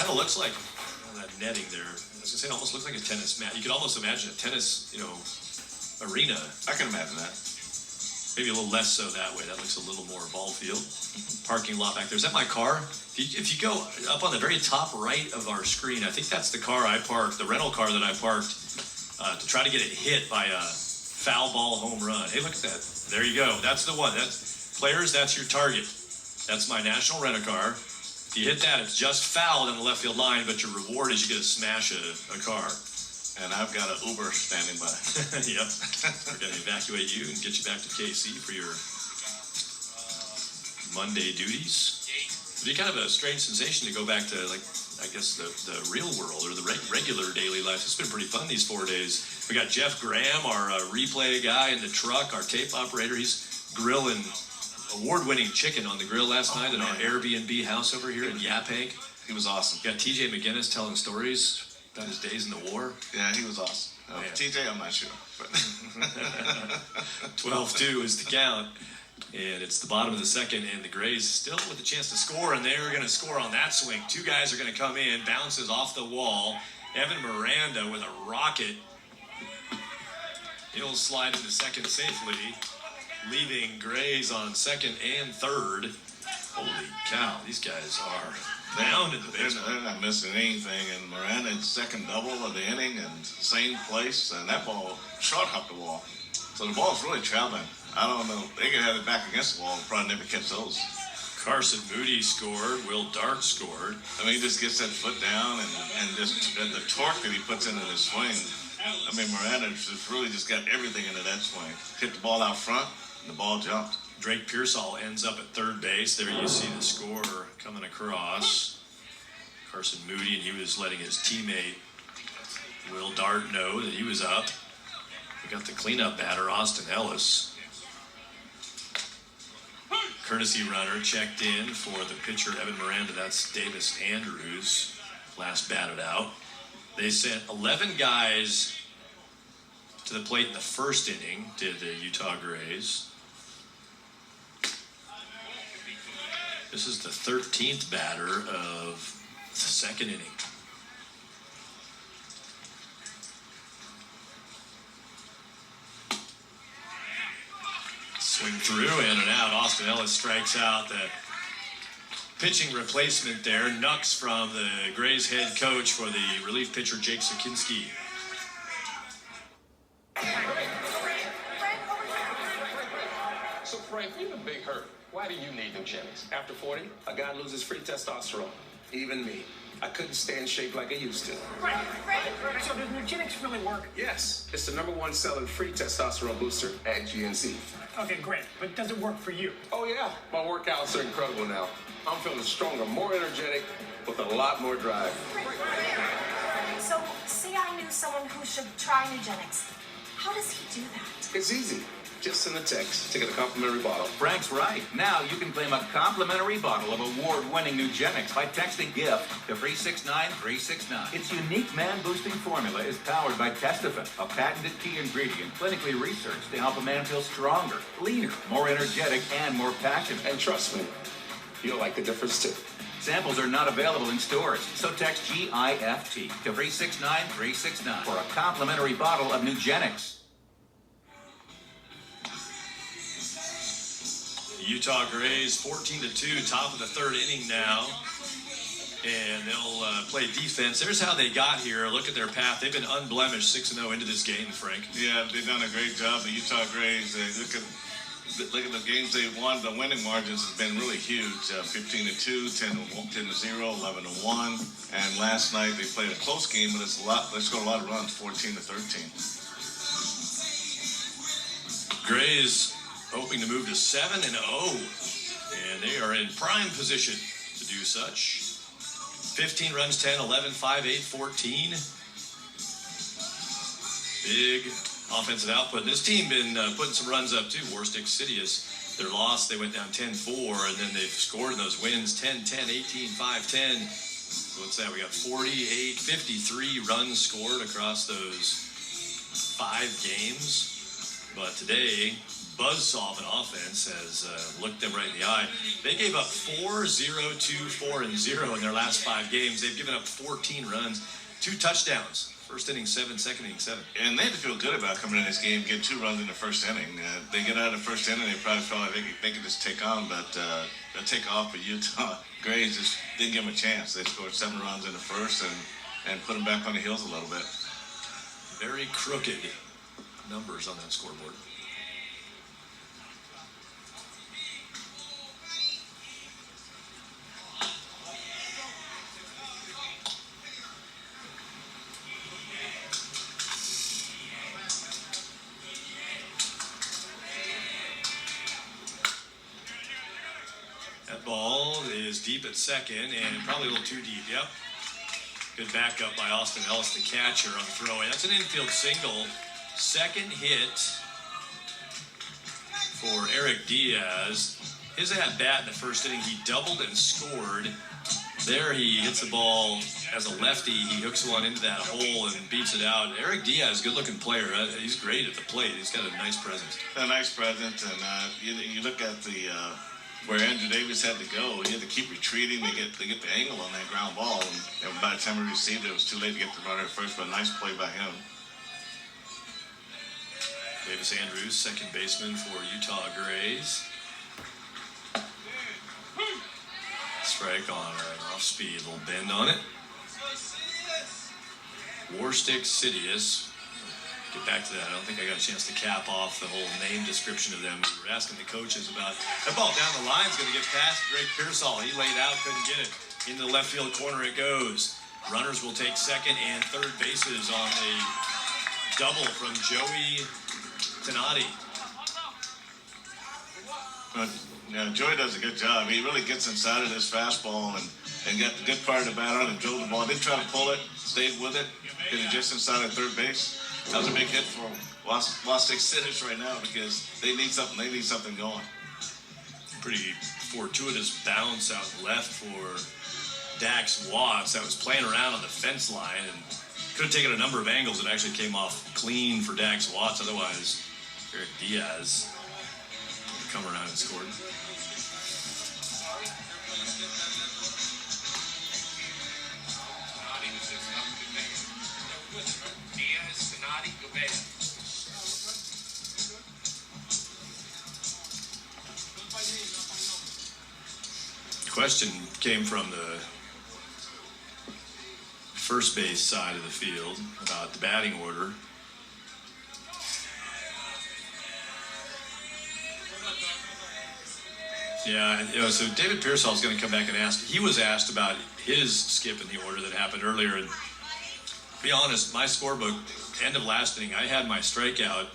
kind of looks like that netting there. I was gonna say it almost looks like a tennis mat. You could almost imagine a tennis, arena. I can imagine that. Maybe a little less so that way. That looks a little more ball field. Parking lot back there. Is that my car? If you go up on the very top right of our screen, I think that's the car I parked, the rental car that I parked to try to get it hit by a foul ball home run. Hey, look at that. There you go. That's the one. Players, that's your target. That's my national rent-a-car. If you hit that, it's just fouled on the left field line, but your reward is you get to smash a car. And I've got an Uber standing by. Yep. We're going to evacuate you and get you back to KC for your Monday duties. It'd be kind of a strange sensation to go back to, I guess, the real world or the regular daily life. It's been pretty fun these 4 days. We got Jeff Graham, our replay guy in the truck, our tape operator. He's grilling award-winning chicken on the grill last night in our Airbnb house over here in Yaphank. He was awesome. Got TJ McGinnis telling stories about his days in the war. Yeah, he was awesome. TJ, I'm not sure. 12-2 is the count. And it's the bottom of the second, and the Grays still with a chance to score, and they're going to score on that swing. Two guys are going to come in, bounces off the wall. Evan Miranda with a rocket. He'll slide into second safely, leaving Grays on second and third. Holy cow, these guys are down in the basement. They're not missing anything, and Miranda's second double of the inning and same place, and that ball short hopped the wall. So the ball's really traveling. I don't know. They could have it back against the wall and probably never catch those. Carson Moody scored. Will Dart scored. I mean, he just gets that foot down and the torque that he puts into his swing. I mean, Miranda just really just got everything into that swing. Hit the ball out front, and the ball jumped. Drake Pearsall ends up at third base. There you see the score coming across. Carson Moody, and he was letting his teammate Will Dart know that he was up. We got the cleanup batter, Austin Ellis. Courtesy runner checked in for the pitcher, Evan Miranda. That's Davis Andrews, last batted out. They sent 11 guys to the plate in the first inning, did the Utah Grays. This is the 13th batter of the second inning. Swing through, in and out. Austin Ellis strikes out. The pitching replacement there, Nux from the Grays head coach for the relief pitcher, Jake Sokinski. So, Frank, you're in a big hurt. Why do you need Nugenics? After 40, a guy loses free testosterone. Even me. I couldn't stay in shape like I used to. Frank, so does Nugenics really work? Yes, it's the #1 selling free testosterone booster at GNC. Okay, great. But does it work for you? Oh, yeah. My workouts are incredible now. I'm feeling stronger, more energetic, with a lot more drive. So, say I knew someone who should try Nugenics. How does he do that? It's easy. Just send a text to get a complimentary bottle. Frank's right. Now you can claim a complimentary bottle of award-winning Nugenics by texting GIFT to 369-369. Its unique man-boosting formula is powered by Testofen, a patented key ingredient clinically researched to help a man feel stronger, leaner, more energetic, and more passionate. And trust me, you'll like the difference too. Samples are not available in stores, so text GIFT to 369-369 for a complimentary bottle of Nugenics. Utah Grays 14-2, top of the third inning now, and they'll play defense. There's how they got here. Look at their path. They've been unblemished 6-0 into this game, Frank. Yeah, they've done a great job. The Utah Grays, look at the games they've won. The winning margins has been really huge. 15-2, 10-0, 11-1, and last night they played a close game, but it's a lot. They scored a lot of runs, 14-13. Grays hoping to move to 7-0, and they are in prime position to do such. 15 runs, 10, 11, 5, 8, 14. Big offensive output. And this team been putting some runs up too. Warstick City is their loss. They went down 10-4, and then they've scored in those wins 10-10, 18-5-10. So what's that? We got 48, 53 runs scored across those 5 games. But today, buzzsaw of an offense has looked them right in the eye. They gave up 4-0-2, 4-0 in their last 5 games. They've given up 14 runs, 2 touchdowns. First inning 7, second inning 7. And they had to feel good about coming in this game, getting 2 runs in the first inning. They get out of the first inning, they probably felt like they could just take on, but they'll take off. But Utah Grays just didn't give them a chance. They scored 7 runs in the first and put them back on the heels a little bit. Very crooked numbers on that scoreboard. That ball is deep at second and probably a little too deep. Yep. Good backup by Austin Ellis, the catcher, on the throw. That's an infield single. Second hit for Eric Diaz. His at-bat in the first inning, he doubled and scored. There he hits the ball as a lefty. He hooks one into that hole and beats it out. Eric Diaz, good-looking player. He's great at the plate. He's got a nice presence. A nice presence, and you look at the where Andrew Davis had to go. He had to keep retreating to get the angle on that ground ball, and by the time he received it, it was too late to get the runner at first. But a nice play by him. Davis Andrews, second baseman for Utah Grays. Strike on an off-speed, little bend on it. Warstick Sidious. Get back to that. I don't think I got a chance to cap off the whole name description of them. We were asking the coaches about that ball down the line is going to get past Greg Pearsall. He laid out, couldn't get it. In the left field corner it goes. Runners will take second and third bases on a double from Joey Tenati. But Joey does a good job. He really gets inside of this fastball and got the good part of the bat on and drove the ball. Didn't try to pull it, stayed with it, hit it just inside of third base. That was a big hit for Wastic Sitters right now because they need something. They need something going. Pretty fortuitous bounce out left for Dax Watts that was playing around on the fence line and could have taken a number of angles. It actually came off clean for Dax Watts. Otherwise, Eric Diaz would come around and scored. Question came from the first base side of the field about the batting order. Yeah, so David Pearsall is going to come back and ask. He was asked about his skip in the order that happened earlier. And to be honest, my scorebook, end of last inning, I had my strikeout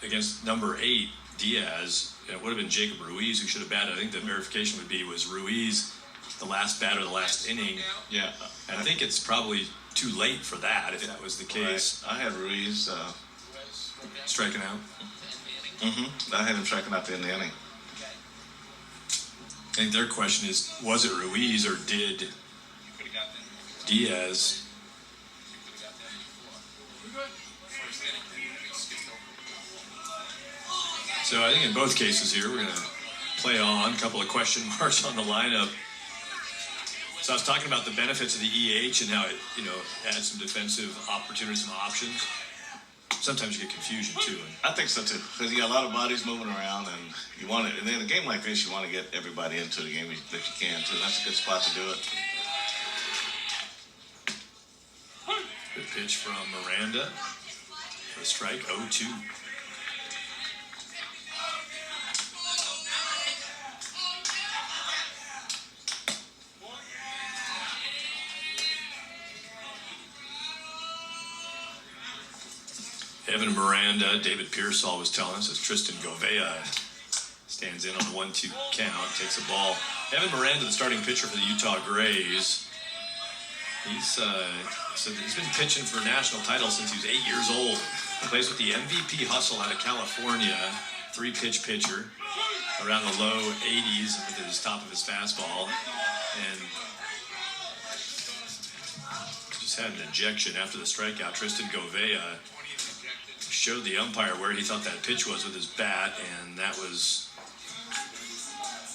against number 8, Diaz. It would have been Jacob Ruiz who should have batted. I think the verification would be was Ruiz the last batter of the last inning. Yeah. I think it's probably too late for that if that was the case. Right. I had Ruiz striking out. I had him striking out the end of the inning. I think their question is, was it Ruiz or did Diaz? So I think in both cases here, we're going to play on a couple of question marks on the lineup. So I was talking about the benefits of the EH and how it, adds some defensive opportunities, some options. Sometimes you get confusion too. I think so too, because you got a lot of bodies moving around, and you want it. And in a game like this, you want to get everybody into the game that you can too. That's a good spot to do it. Good pitch from Miranda for a strike, 0-2. Evan Miranda, David Pearsall was telling us, as Tristan Govea stands in on the 1-2 count, takes a ball. Evan Miranda, the starting pitcher for the Utah Grays, he's been pitching for national titles since he was 8 years old. He plays with the MVP Hustle out of California, 3-pitch pitcher, around the low 80s with his top of his fastball, and just had an ejection after the strikeout. Tristan Govea showed the umpire where he thought that pitch was with his bat, and that was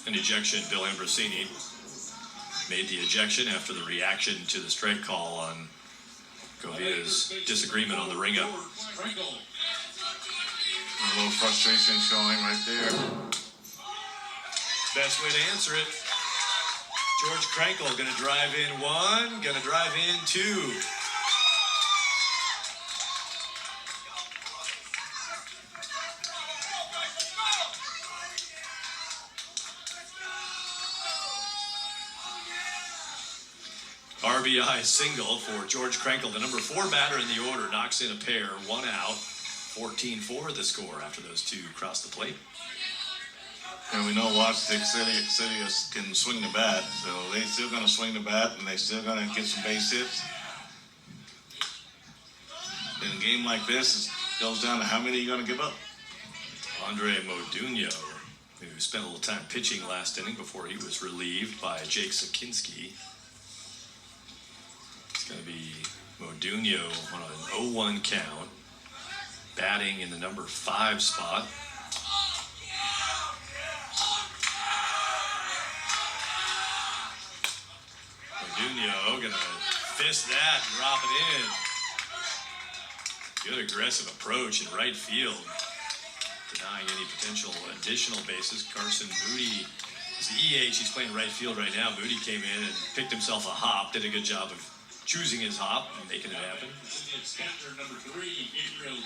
an ejection. Bill Ambrosini made the ejection after the reaction to the strike call on Govia's disagreement on the ring up. A little frustration showing right there. Best way to answer it. George Krenkel going to drive in one, going to drive in two. RBI single for George Krenkel, the number 4 batter in the order, knocks in a pair, 1 out, 14-4 the score after those two cross the plate. And we know Washington City can swing the bat, so they still going to swing the bat, and they still going to get some base hits. In a game like this, it goes down to how many you're going to give up. Andre Modugno, who spent a little time pitching last inning before he was relieved by Jake Sakinski. It's going to be Modugno on an 0-1 count, batting in the number 5 spot. Modugno going to fist that and drop it in. Good aggressive approach in right field, denying any potential additional bases. Carson Moody is the EH. He's playing right field right now. Moody came in and picked himself a hop, did a good job of choosing his hop and making it happen.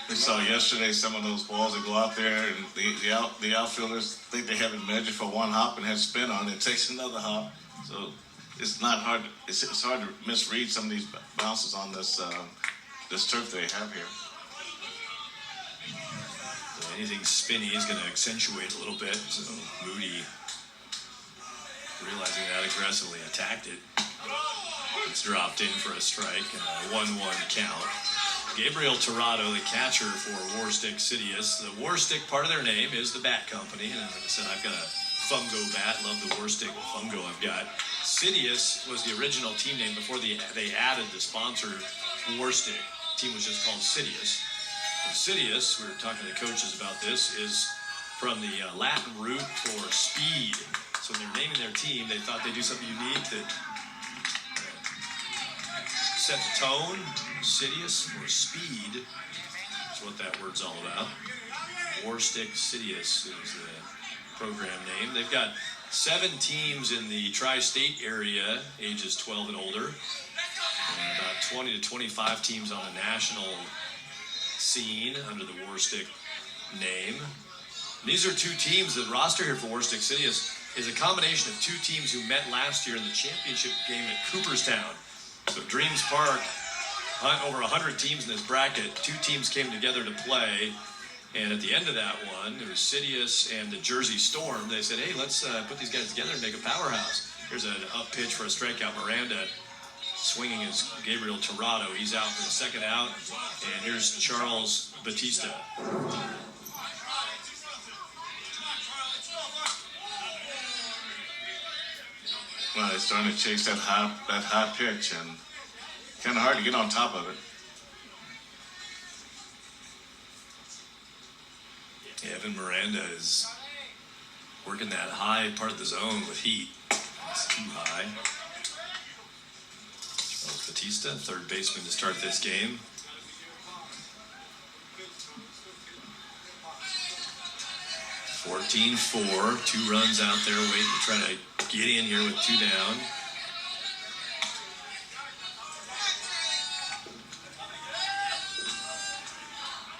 We saw yesterday some of those balls that go out there, and the outfielders think they have it measured for one hop and have spin on it. It takes another hop, so it's not hard. It's hard to misread some of these bounces on this this turf they have here. So anything spinny is going to accentuate a little bit. So Moody, realizing that, aggressively attacked it. It's dropped in for a strike and a 1-1 count. Gabriel Tirado, the catcher for Warstick Sidious. The Warstick, part of their name is the Bat Company. And like I said, I've got a Fungo bat. Love the Warstick Fungo I've got. Sidious was the original team name before they added the sponsor Warstick. The team was just called Sidious. And Sidious, we were talking to the coaches about this, is from the Latin root for speed. So when they're naming their team, they thought they'd do something unique that set the tone. Sidious or speed is what that word's all about. Warstick Sidious is the program name. They've got 7 teams in the tri-state area, ages 12 and older, and about 20 to 25 teams on the national scene under the Warstick name. And these are 2 teams. The roster here for Warstick Sidious is a combination of 2 teams who met last year in the championship game at Cooperstown. So Dreams Park, over 100 teams in this bracket. 2 teams came together to play. And at the end of that one, it was Sidious and the Jersey Storm. They said, hey, let's put these guys together and make a powerhouse. Here's an up pitch for a strikeout. Miranda swinging is Gabriel Tirado. He's out for the second out. And here's Charles Batista. Well, they're starting to chase that high pitch, and kind of hard to get on top of it. Evan Miranda is working that high part of the zone with heat. It's too high. Charles Batista, third baseman to start this game. (14-4), 2 runs out there waiting to try to get in here with 2 down.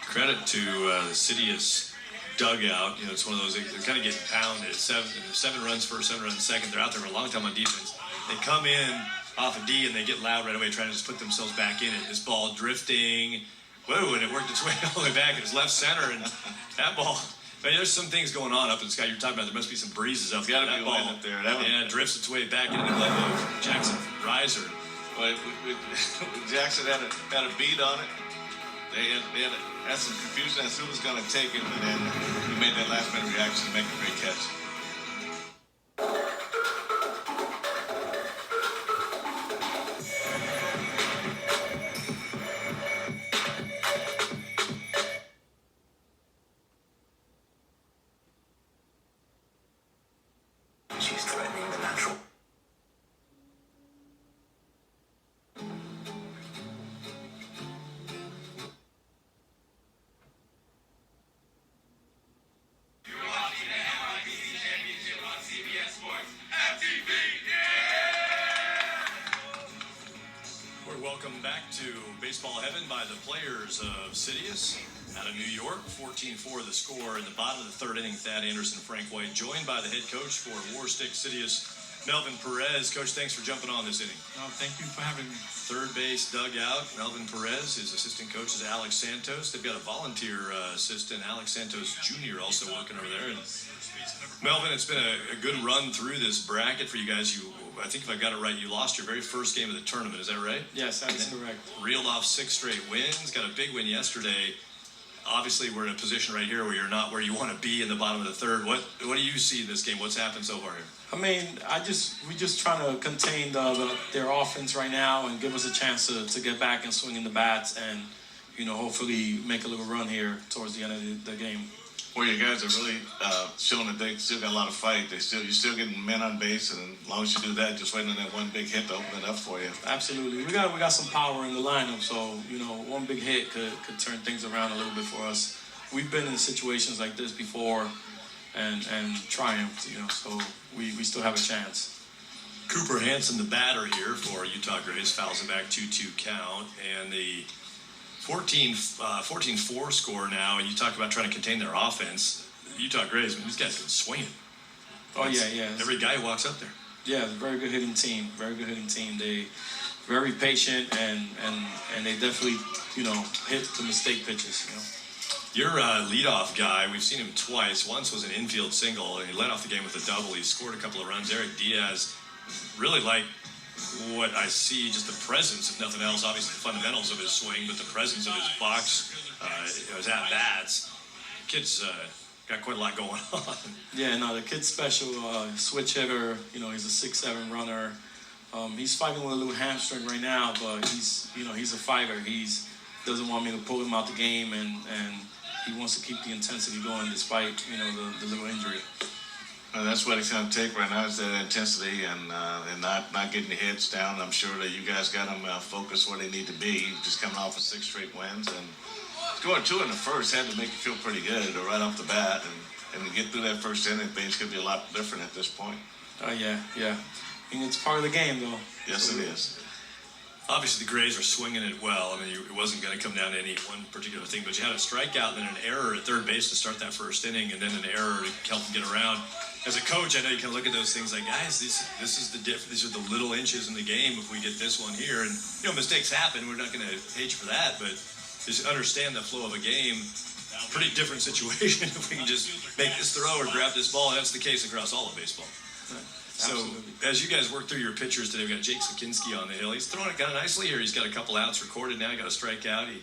Credit to the Sidious dugout. You know, it's one of those, they're kind of getting pounded. 7 runs first, 7 runs second. They're out there for a long time on defense. They come in off a D and they get loud right away, trying to just put themselves back in it. This ball drifting. Whoa, and it worked its way all the way back. It was left center, and that ball. But there's some things going on up in the sky. You're talking about there must be some breezes up there. That ball up there. It drifts its way back into the glove of Jackson Riser. But Jackson had a beat on it. They had some confusion as to who was going to take it, and then he made that last minute reaction to make a great catch. Tigers of Sidious out of New York. 14-4 the score in the bottom of the third inning. Thad Anderson, Frank White, joined by the head coach for Warstick Sidious, Melvin Perez. Coach, thanks for jumping on this inning. Thank you for having me. Third base dugout, Melvin Perez. His assistant coach is Alex Santos. They've got a volunteer assistant, Alex Santos Jr., also working over there. And Melvin, it's been a good run through this bracket for you guys. I think if I got it right, you lost your very first game of the tournament. Is that right? Yes, that is correct. Reeled off 6 straight wins. Got a big win yesterday. Obviously, we're in a position right here where you're not where you want to be in the bottom of the third. What do you see in this game? What's happened so far here? I mean, we just trying to contain their offense right now and give us a chance to get back and swing in the bats and, hopefully make a little run here towards the end of the game. Well, you guys are really showing that they still got a lot of fight. You're still getting men on base, and as long as you do that, just waiting on that one big hit to open it up for you. Absolutely, we got some power in the lineup, so one big hit could turn things around a little bit for us. We've been in situations like this before, and triumphed. So we still have a chance. Cooper Hansen, the batter here for Utah Grays, fouls it back 2-2 count, and the 14-4 score now, and you talk about trying to contain their offense. The Utah Grays, these guys can swing it. Oh, yeah. Every guy who walks up there. Yeah, it's a very good hitting team. They very patient, and they definitely, hit the mistake pitches, Your leadoff guy, we've seen him twice. Once was an infield single, and he led off the game with a double. He scored a couple of runs. Eric Diaz, really like what I see, just the presence, if nothing else, obviously the fundamentals of his swing, but the presence of his box, his at-bats. Kid's got quite a lot going on. Yeah, no, the kid's special, switch hitter, he's a 6'7" runner. He's fighting with a little hamstring right now, but he's a fighter. He doesn't want me to pull him out the game, and he wants to keep the intensity going despite, the little injury. That's what it's going to take right now is that intensity and not getting the hits down. I'm sure that you guys got them focused where they need to be. Just coming off of 6 straight wins and scoring 2 in the first had to make you feel pretty good right off the bat. And to get through that first inning, things could be a lot different at this point. Yeah. I mean, it's part of the game, though. Yes, so it is. Obviously, the Grays are swinging it well. I mean, it wasn't going to come down to any one particular thing, but you had a strikeout and then an error at third base to start that first inning, and then an error to help them get around. As a coach, I know you can look at those things like, guys, this is the diff. These are the little inches in the game. If we get this one here, and mistakes happen, we're not going to hate you for that, but just understand the flow of a game. Pretty different situation if we can just make this throw or grab this ball, and that's the case across all of baseball. So, as you guys work through your pitchers today, we've got Jake Sikinski on the hill. He's throwing it kind of nicely here. He's got a couple outs recorded now. He got a strikeout. He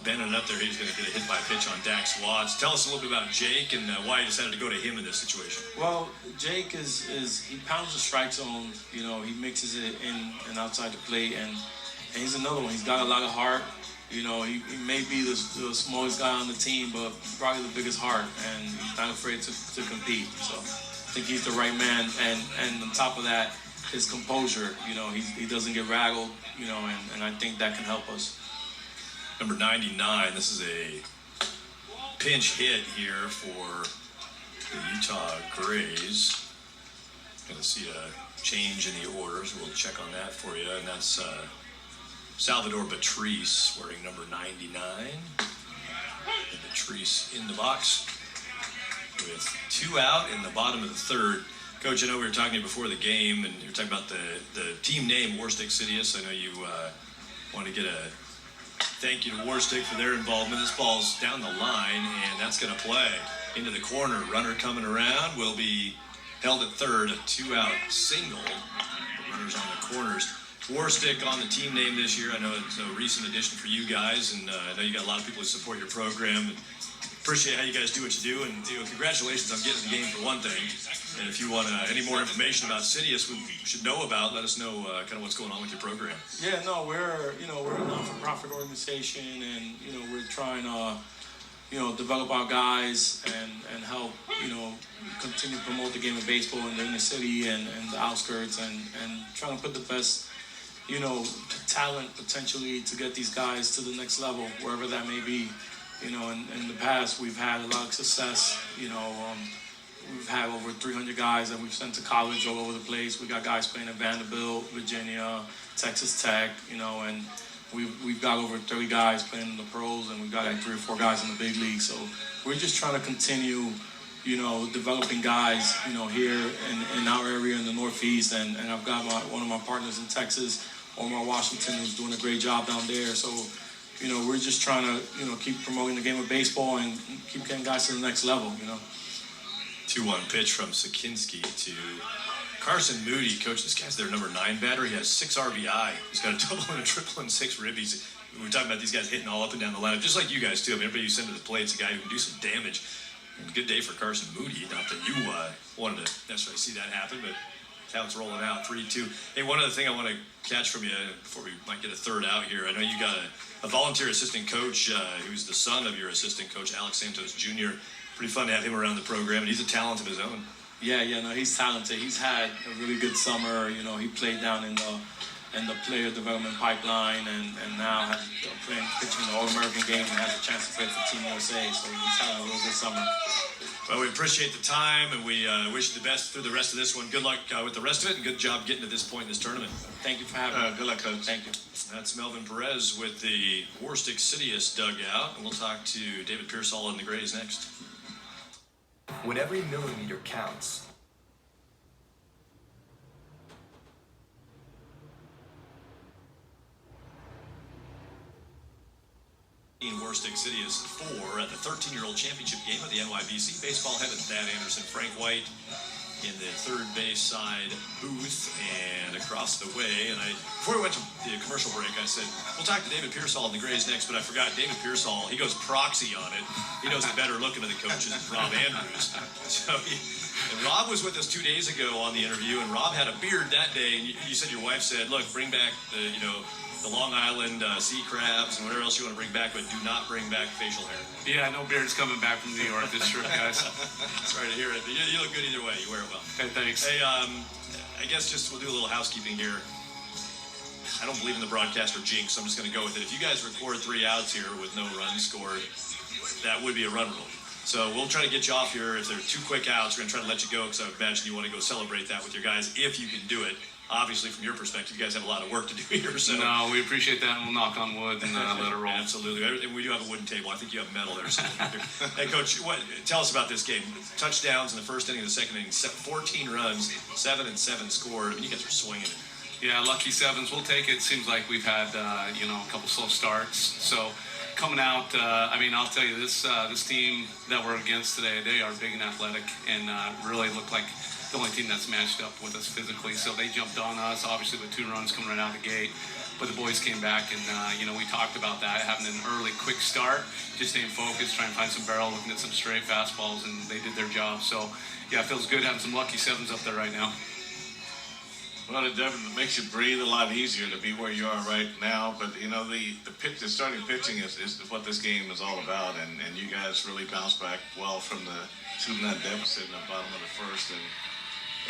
bending up there. He's going to get a hit by pitch on Dax Watts. Tell us a little bit about Jake and why you decided to go to him in this situation. Well, Jake he pounds the strike zone. He mixes it in and outside the plate, and he's another one. He's got a lot of heart. He may be the smallest guy on the team, but probably the biggest heart, and he's not afraid to compete. So I think he's the right man, and on top of that, his composure. He doesn't get rattled. And I think that can help us. Number 99, this is a pinch hit here for the Utah Grays. Going to see a change in the order, so we'll check on that for you. And that's Salvador Batrice wearing number 99. And Batrice in the box with 2 out in the bottom of the third. Coach, I know we were talking to you before the game, and you were talking about the team name, Warstick Sidious. I know you want to get a thank you to Warstick for their involvement. This ball's down the line, and that's going to play into the corner. Runner coming around will be held at third, a 2-out single. The runners on the corners. Warstick on the team name this year. I know it's a recent addition for you guys, and I know you got a lot of people who support your program. And appreciate how you guys do what you do, and congratulations on getting the game for one thing. And if you want any more information about Sidious we should know about, let us know kind of what's going on with your program. Yeah, no, we're a non-for-profit organization, and we're trying to develop our guys and help continue to promote the game of baseball in the inner city and the outskirts, and trying to put the best talent potentially to get these guys to the next level, wherever that may be. In the past, we've had a lot of success. We've had over 300 guys that we've sent to college all over the place. We got guys playing at Vanderbilt, Virginia, Texas Tech, and we've got over 30 guys playing in the pros, and we've got like 3 or 4 guys in the big league. So we're just trying to continue, developing guys, here in our area in the Northeast, and I've got one of my partners in Texas, Omar Washington, who's doing a great job down there. So, we're just trying to, keep promoting the game of baseball and keep getting guys to the next level, 2-1 pitch from Sakinski to Carson Moody. Coach, this guy's their number 9 batter. He has 6 RBI. He's got a double and a triple and 6 ribbies. We're talking about these guys hitting all up and down the lineup, just like you guys too. I mean, everybody you send to the plate is a guy who can do some damage. And good day for Carson Moody. Not that you wanted to necessarily see that happen, but count's rolling out 3-2. Hey, one other thing I want to catch from you before we might get a third out here. I know you got a volunteer assistant coach who's the son of your assistant coach, Alex Santos Jr. Pretty fun to have him around the program, and he's a talent of his own. Yeah, he's talented. He's had a really good summer. He played down in the player development pipeline, and now has pitching the All-American game and has a chance to play for Team USA. So he's had a real good summer. Well, we appreciate the time, and we wish you the best through the rest of this one. Good luck with the rest of it, and good job getting to this point in this tournament. Thank you for having me. Good luck, Coach. Thank you. That's Melvin Perez with the Warstick Sidious dugout, and we'll talk to David Pearsall and the Grays next. When every millimeter counts. Warstick Sidious 4 at the 13-year-old championship game of the NYBC. Baseball heaven Thad Anderson, Frank White in the third base side booth, and across the way. And before we went to the commercial break, I said, we'll talk to David Pearsall and the Grays next, but I forgot David Pearsall, he goes proxy on it. He knows the better looking of the coaches is Rob Andrews. So and Rob was with us 2 days ago on the interview, and Rob had a beard that day, and you said your wife said, look, bring back the Long Island sea crabs and whatever else you want to bring back, but do not bring back facial hair. Yeah, no beard's coming back from New York this trip, guys. Sorry to hear it, but you look good either way. You wear it well. Okay, thanks. Hey, I guess we'll do a little housekeeping here. I don't believe in the broadcaster jinx, so I'm just going to go with it. If you guys record 3 outs here with no runs scored, that would be a run rule. So we'll try to get you off here. If there are 2 quick outs, we're going to try to let you go because I would imagine you want to go celebrate that with your guys if you can do it. Obviously, from your perspective, you guys have a lot of work to do here. So. No, we appreciate that, and we'll knock on wood and let it roll. Absolutely. And we do have a wooden table. I think you have metal there. Hey, Coach, tell us about this game. Touchdowns in the first inning and the second inning. 14 runs, 7 and 7 scored. I mean, you guys are swinging it. Yeah, lucky sevens. We'll take it. Seems like we've had, a couple slow starts. So coming out, I'll tell you, this team that we're against today, they are big and athletic and really look like the only team that's matched up with us physically. So they jumped on us, obviously with 2 runs coming right out the gate. But the boys came back, and we talked about that, having an early, quick start, just staying focused, trying to find some barrel, looking at some straight fastballs, and they did their job. So, yeah, it feels good having some lucky sevens up there right now. Well, it definitely makes you breathe a lot easier to be where you are right now. But, the starting pitching is what this game is all about. And you guys really bounced back well from the 2-0 deficit in the bottom of the first.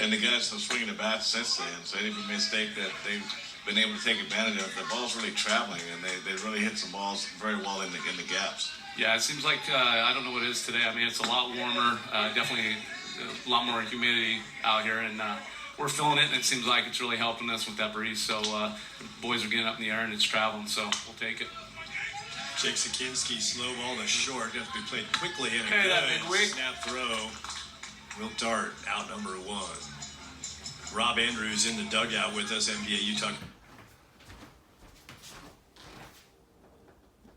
And the guys have swinging the bats since then. So any mistake that they've been able to take advantage of, the ball's really traveling. And they really hit some balls very well in the gaps. Yeah, it seems like, I don't know what it is today. I mean, it's a lot warmer, definitely a lot more humidity out here. And we're feeling it, and it seems like it's really helping us with that breeze. So the boys are getting up in the air, and it's traveling, so we'll take it. Jake Sakinski, slow ball to short. Got to be played quickly and okay, a that good midweek. snap throw. Will Dart, out number 1. Rob Andrews in the dugout with us, NBA Utah.